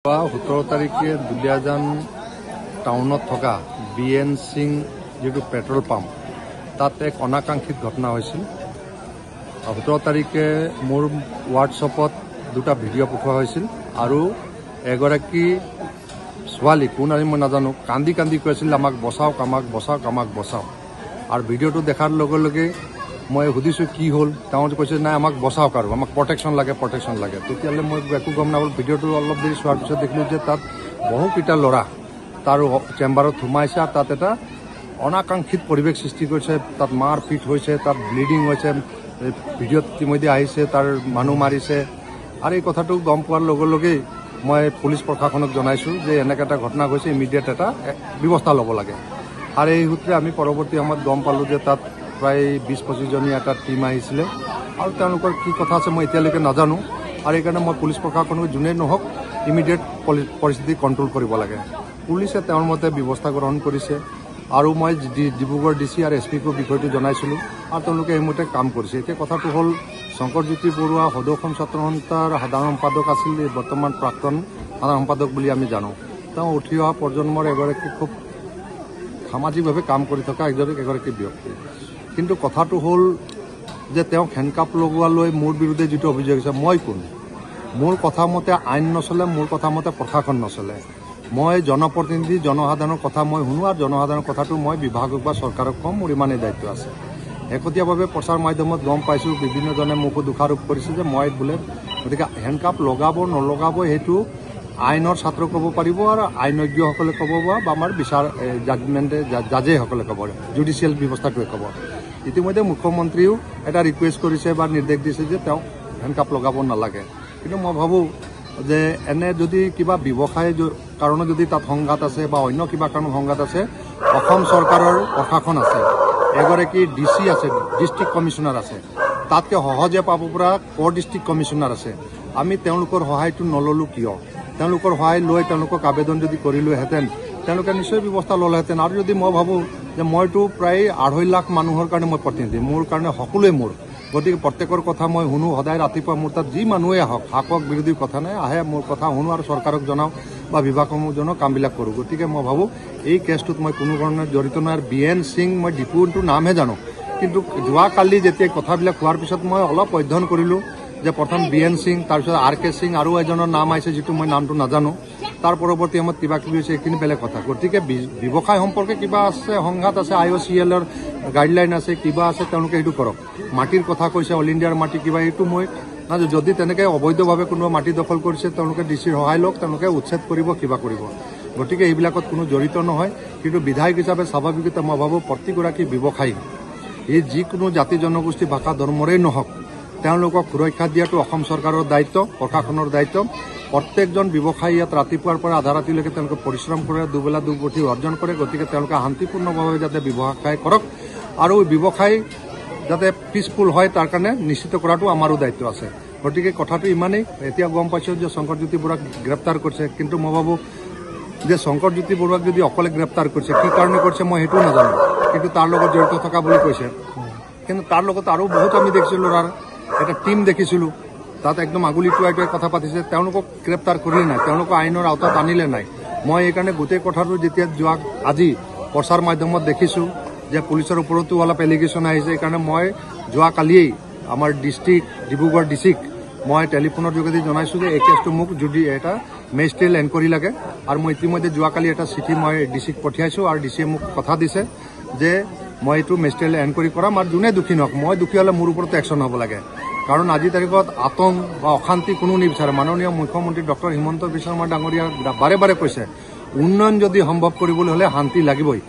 17 তাৰিখে দুলিয়াজান টাউনত থকা BN সিং যেটো পেট্ৰল পাম্প তাত এক অনাকাংক্ষিত ঘটনা হৈছিল। 17 তাৰিখে মোৰ হোৱাটছএপত দুটা ভিডিঅ' পঠোৱা হৈছিল আৰু এগৰাকী ছোৱালী কোন আমি মই নাজানো কান্দি কান্দি কৈছিল আমাক বচাওক আমাক বচাওক আমাক বচাওক আৰু ভিডিঅ'টো দেখাৰ লগে লগে মই সুধিছো কি হ'ল তেওঁ কৈছে নাই আমাক বচাওক আৰু আমাক প্ৰটেকশ্যন লাগে তেতিয়ালে মই একো গম নাপালো। ভিডিঅ'টো অলপ দেৰি চোৱাৰ পিছত দেখিলো যে তাত বহুকেইটা ল'ৰা তাৰ চেম্বাৰত সোমাইছে আৰু তাত এটা অনাকাংক্ষিত পৰিৱেশ সৃষ্টি কৰিছে। তাত মাৰ পিট হৈছে, তাত ব্লিডিং হৈছে, ভিডিঅ'ত ইতিমধ্যে আহিছে তাৰ মানুহ মাৰিছে আৰু এই কথাটো গম পোৱাৰ লগে লগে মই পুলিচ প্ৰশাসনক জনাইছো যে এনেকৈ এটা ঘটনা হৈছে, ইমিডিয়েট এটা ব্যৱস্থা ল'ব লাগে। আৰু এই সূত্ৰে আমি পৰৱৰ্তী সময়ত গম পালোঁ যে তাত প্ৰায় 20-25 জনীয়া এটা টীম আহিছিলে আৰু তেওঁলোকৰ কি কথা আছে মই এতিয়ালৈকে নাজানো আৰু এইকাৰণে মই পুলিচ প্ৰশাসনক যোনেই নহওক ইমিডিয়েট পৰিস্থিতি কণ্ট্ৰল কৰিব লাগে। পুলিচে তেওঁৰ মতে ব্যৱস্থা গ্ৰহণ কৰিছে আৰু মই ডিব্ৰুগড় DC আৰু SP-কো বিষয়টো জনাইছিলোঁ আৰু তেওঁলোকে সেইমতে কাম কৰিছে। এতিয়া কথাটো হ'ল শংকৰজ্যোতি বৰুৱা সদৌখন ছাত্ৰ সন্থাৰ সাধাৰণ সম্পাদক আছিল, বৰ্তমান প্ৰাক্তন সাধাৰণ সম্পাদক বুলি আমি জানো। তেওঁ উঠি অহা প্ৰজন্মৰ এগৰাকী খুব সামাজিকভাৱে কাম কৰি থকা এগৰাকী ব্যক্তি। কিন্তু কথাটো হ'ল যে তেওঁ হেণ্ডকাপ লগোৱালৈ মোৰ বিৰুদ্ধে যিটো অভিযোগ আছে মই কোন, মোৰ কথা মতে আইন নচলে, মোৰ কথা মতে প্ৰশাসন নচলে। মই জনপ্ৰতিনিধি, জনসাধাৰণৰ কথা মই শুনো আৰু জনসাধাৰণৰ কথাটো মই বিভাগক বা চৰকাৰক কম, মোৰ ইমানেই দায়িত্ব আছে। শেহতীয়াভাৱে প্ৰচাৰ মাধ্যমত গম পাইছোঁ বিভিন্নজনে মোকো দোষাৰোপ কৰিছে যে মই বোলে, গতিকে হেণ্ডকাপ লগাব নলগাব সেইটো আইনৰ ছাত্ৰ ক'ব পাৰিব আৰু আইনজ্ঞসকলে ক'ব বা আমাৰ বিচাৰ জাজেসকলে ক'ব, জুডিচিয়েল ব্যৱস্থাটোৱে ক'ব। ইতিমধ্যে মুখ্যমন্ত্ৰীও এটা ৰিকুৱেষ্ট কৰিছে বা নিৰ্দেশ দিছে যে তেওঁ হেণ্ডকাপ লগাব নালাগে। কিন্তু মই ভাবোঁ যে এনে যদি কিবা ব্যৱসায় কাৰণে যদি তাত সংঘাত আছে বা অন্য কিবা কাৰণত সংঘাত আছে, অসম চৰকাৰৰ প্ৰশাসন আছে, এগৰাকী DC আছে, ডিষ্ট্ৰিক্ট কমিশ্যনাৰ আছে, তাতকৈ সহজে পাব পৰা ডিষ্ট্ৰিক্ট কমিশ্যনাৰ আছে। আমি তেওঁলোকৰ সহায়টো নল'লোঁ কিয়? তেওঁলোকৰ সহায় লৈ তেওঁলোকক আবেদন যদি কৰিলোহেঁতেন তেওঁলোকে নিশ্চয় ব্যৱস্থা ল'লেহেঁতেন। আৰু যদি মই ভাবোঁ যে মইতো প্ৰায় 2.5 লাখ মানুহৰ কাৰণে মই প্ৰতিনিধি, মোৰ কাৰণে সকলোৱে মোৰ, গতিকে প্ৰত্যেকৰ কথা মই শুনো। সদায় ৰাতিপুৱা মোৰ তাত যি মানুহে আহক, শাসক বিৰোধী কথা নাই, আহে মোৰ কথা শুনো আৰু চৰকাৰক জনাওঁ বা বিভাগসমূহ জনাওঁ, কামবিলাক কৰোঁ। গতিকে মই ভাবোঁ এই কেছটোত মই কোনো ধৰণে জড়িত নাই। আৰু BN সিং মই ডিপুটোৰ নামহে জানো, কিন্তু যোৱাকালি যেতিয়া কথাবিলাক হোৱাৰ পিছত মই অলপ অধ্যয়ন কৰিলোঁ যে প্ৰথম BN সিং, তাৰপিছত RK সিং আৰু এজনৰ নাম আহিছে যিটো মই নামটো নাজানো। তাৰ পৰৱৰ্তী সময়ত কিবা কিবি হৈছে, এইখিনি বেলেগ কথা। গতিকে ব্যৱসায় সম্পৰ্কে কিবা আছে, সংঘাত আছে, IOCL-ৰ গাইডলাইন আছে, কিবা আছে, তেওঁলোকে সেইটো কৰক। মাটিৰ কথা কৈছে, অল ইণ্ডিয়াৰ মাটি কিবা, এইটো মই নাজানো। যদি তেনেকৈ অবৈধভাৱে কোনোবা মাটি দখল কৰিছে তেওঁলোকে DCৰ সহায় লওক, তেওঁলোকে উচ্ছেদ কৰিব, কিবা কৰিব। গতিকে এইবিলাকত কোনো জড়িত নহয়। কিন্তু বিধায়ক হিচাপে স্বাভাৱিকতে মই ভাবোঁ প্ৰতিগৰাকী ব্যৱসায়ী, এই যিকোনো জাতি জনগোষ্ঠী ভাষা ধৰ্মৰেই নহওক, তেওঁলোকক সুৰক্ষা দিয়াটো অসম চৰকাৰৰ দায়িত্ব, প্ৰশাসনৰ দায়িত্ব। প্ৰত্যেকজন ব্যৱসায়ী ইয়াত ৰাতিপুৱাৰ পৰা আধা ৰাতিলৈকে তেওঁলোকে পৰিশ্ৰম কৰে, দুবেলা দুপুঠি অৰ্জন কৰে। গতিকে তেওঁলোকে শান্তিপূৰ্ণভাৱে যাতে ব্যৱসায় কৰক আৰু ব্যৱসায় যাতে পিচফুল হয় তাৰ কাৰণে নিশ্চিত কৰাটো আমাৰো দায়িত্ব আছে। গতিকে কথাটো ইমানেই। এতিয়া গম পাইছোঁ যে শংকৰজ্যোতি বৰুৱাক গ্ৰেপ্তাৰ কৰিছে, কিন্তু মই ভাবোঁ যে শংকৰজ্যোতি বৰুৱাক যদি অকলে গ্ৰেপ্তাৰ কৰিছে, কি কাৰণে কৰিছে মই সেইটোও নাজানো, কিন্তু তাৰ লগত জড়িত থকা বুলি কৈছে। কিন্তু তাৰ লগত আৰু বহুত আমি দেখিছিলোঁ, ল'ৰাৰ এটা টীম দেখিছিলোঁ, তাত একদম আগুলি টুৱাই কথা পাতিছে। তেওঁলোকক গ্ৰেপ্তাৰ কৰিলে নাই, তেওঁলোকক আইনৰ আওতাত আনিলে নাই। মই এইকাৰণে গোটেই কথাটো যেতিয়া আজি প্ৰচাৰ মাধ্যমত দেখিছোঁ যে পুলিচৰ ওপৰতো অলপ এলিগেশ্যন আহিছে, সেইকাৰণে মই যোৱাকালিয়েই আমাৰ ডিব্ৰুগড় DCক মই টেলিফোনৰ যোগেদি জনাইছোঁ যে এই কেছটো মোক যদি এটা মেজিষ্ট্ৰিয়েল এনকুৱাৰী লাগে। আৰু মই ইতিমধ্যে যোৱাকালি এটা চিঠি মই DCক পঠিয়াইছোঁ আৰু DCয়ে মোক কথা দিছে যে মই এইটো মেজিষ্ট্ৰিয়েল এনকুৱাৰী কৰাম আৰু যোনে দুখী নহওক, মই দুখী হ'লে মোৰ ওপৰতো একশ্যন হ'ব লাগে। কাৰণ আজিৰ তাৰিখত আতংক বা অশান্তি কোনো নিবিচাৰে। মাননীয় মুখ্যমন্ত্ৰী ডক্টৰ হিমন্ত বিশ্ব শৰ্মা ডাঙৰীয়া বাৰে বাৰে কৈছে উন্নয়ন যদি সম্ভৱ কৰিবলৈ হ'লে শান্তি লাগিবই।